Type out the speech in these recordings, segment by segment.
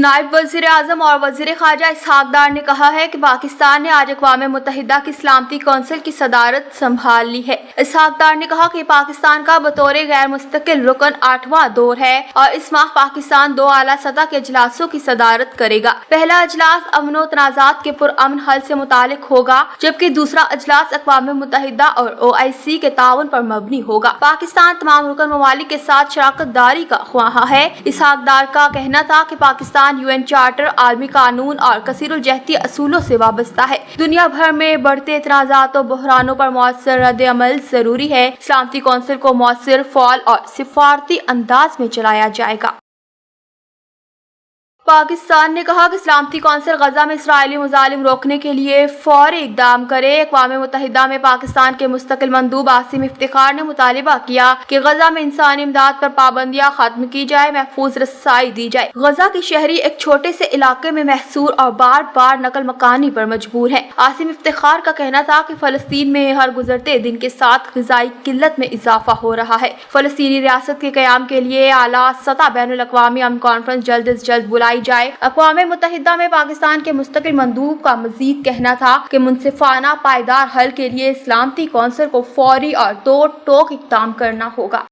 नायब वज़ीर आज़म और वज़ीर ख़ारजा इसहाक़ डार ने कहा है कि पाकिस्तान ने आज अक़वाम मुत्तहिदा की सलामती कौंसिल की सदारत संभाल ली है। इसहाक़ डार ने कहा कि पाकिस्तान का बतौर गैर मुस्तकिल रुकन 8वां दौर है और इस माह पाकिस्तान 2 आला सतह के इजलासों की सदारत करेगा। पहला इजलास अमन व तनाज़ात के पुरअमन हल से मुतालिक होगा, जबकि दूसरा इजलास अक़वाम मुत्तहिदा और OIC के ताउन पर मबनी होगा। पाकिस्तान तमाम रुकन ममालिक के साथ शराकत दारी का ख्वाह है। इसहाक़ डार का कहना था कि पाकिस्तान UN चार्टर, आलमी कानून और कसीरुल जहती असूलों से वाबस्ता है। दुनिया भर में बढ़ते इतराज़ात और बहरानों पर मौसर रद्द अमल जरूरी है। सलामती कौंसिल को मौसर, फौल और सिफारती अंदाज में चलाया जाएगा। पाकिस्तान ने कहा कि सलामती कौंसिल गजा में इसराइली मुजालिम रोकने के लिए फौरी इक़दाम करे। अक़वाम मुत्तहिदा में पाकिस्तान के मुस्तकिल मंदूब आसिम इफ्तिखार ने मुतालिबा किया कि गजा में इंसानी इमदाद पर पाबंदियां खत्म की जाए, महफूज रसाई दी जाए। गजा के शहरी एक छोटे से इलाके में महसूर और बार बार नकल मकानी पर मजबूर हैं। आसिम इफ्तिखार का कहना था कि फ़लस्तीन में हर गुजरते दिन के साथ ग़िज़ाई किल्लत में इजाफा हो रहा है। फ़लस्तीनी रियासत के क़याम के लिए आला सतह बैनुल अक़वामी अमन कॉन्फ्रेंस जल्द अज जल्द बुलाई जाए। अक़वाम मुत्तहिदा में पाकिस्तान के मुस्तकिल मंदूब का मज़ीद कहना था कि मुनसिफाना पायदार हल के लिए सलामती कौंसिल को फौरी और दो टोक इक़दाम करना होगा।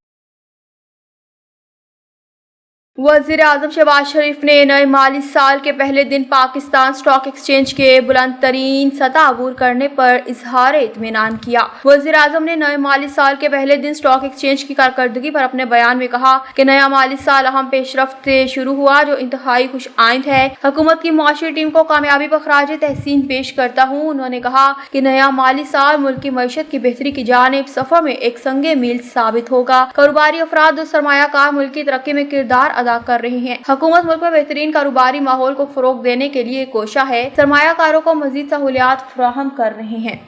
वज़ीर आज़म शहबाज शरीफ ने नए माली साल के पहले दिन पाकिस्तान स्टॉक एक्सचेंज के बुलंद तरीन सतह अबूर करने पर इजहार इत्मीनान किया। वज़ीर आज़म ने नए माली साल के पहले दिन स्टॉक एक्सचेंज की कारकर्दगी पर अपने बयान में कहा कि नया माली साल अहम पेशरफ्त से शुरू हुआ जो इंतहाई खुश आइंद है। हुकूमत की मुआशी टीम को कामयाबी पर खराज तहसीन पेश करता हूँ। उन्होंने कहा कि नया माली साल मुल्क की मईशत की बेहतरी की जानिब सफर में एक संगे मील साबित होगा। कारोबारी अफराद और सरमायाकार मुल्क की तरक्की में किरदार अदा कर रहे हैं। हुकूमत मुल्क में बेहतरीन कारोबारी माहौल को फरोग देने के लिए कोशा है। सरमायाकारों को मजीद सहूलियात फराहम कर रहे हैं।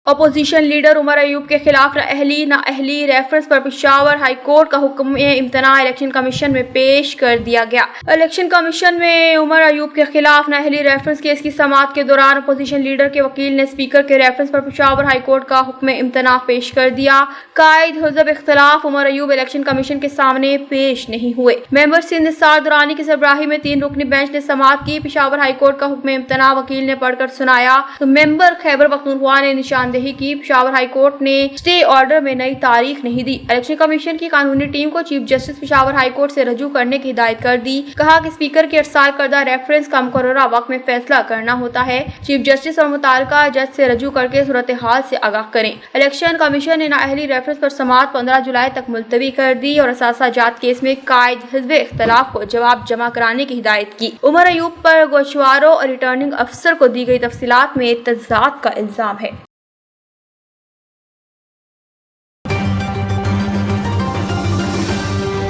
अपोजिशन लीडर उमर अयूब के खिलाफ नाअहली रेफरेंस पर पेशावर हाई कोर्ट का हुक्म इम्तना इलेक्शन कमीशन में पेश कर दिया गया। इलेक्शन कमीशन में उमर अयूब के खिलाफ नाअहली रेफरेंस केस की समाअत के दौरान अपोजिशन लीडर के वकील ने स्पीकर के रेफरेंस पर पेशावर हाई कोर्ट का हुक्म इम्तना पेश कर दिया। कायद हुज़्ब इख्तिलाफ उमर अयूब इलेक्शन कमीशन के सामने पेश नहीं हुए। मेंबर सिंध निसार दुरानी की सरबराही में 3 रुकनी बेंच ने समाअत की। पेशावर हाई कोर्ट का हुक्म इम्तना वकील ने पढ़कर सुनाया तो मेंबर खैबर पख्तूनख्वा ने निशानदेही की। पेशावर हाई कोर्ट ने स्टे ऑर्डर में नई तारीख नहीं दी। इलेक्शन कमीशन की कानूनी टीम को chief justice Peshawar high court से रजू करने की हिदायत कर दी। कहा कि स्पीकर के इरसाल करदा रेफरेंस का मुकर्ररा वक्त में फैसला करना होता है। चीफ जस्टिस और मुताल्लिका जज से रजू करके सूरत हाल से आगाह करें। इलेक्शन कमीशन ने नाअहली रेफरेंस पर समाअत 15 जुलाई तक मुलतवी कर दी और असासा जात केस में कायद हिज़्ब इख्तिलाफ को जवाब जमा कराने की हिदायत की। उमर अयूब पर गोशवारों और रिटर्निंग अफसर को दी गई तफसीलात में तज़ाद का इल्जाम है।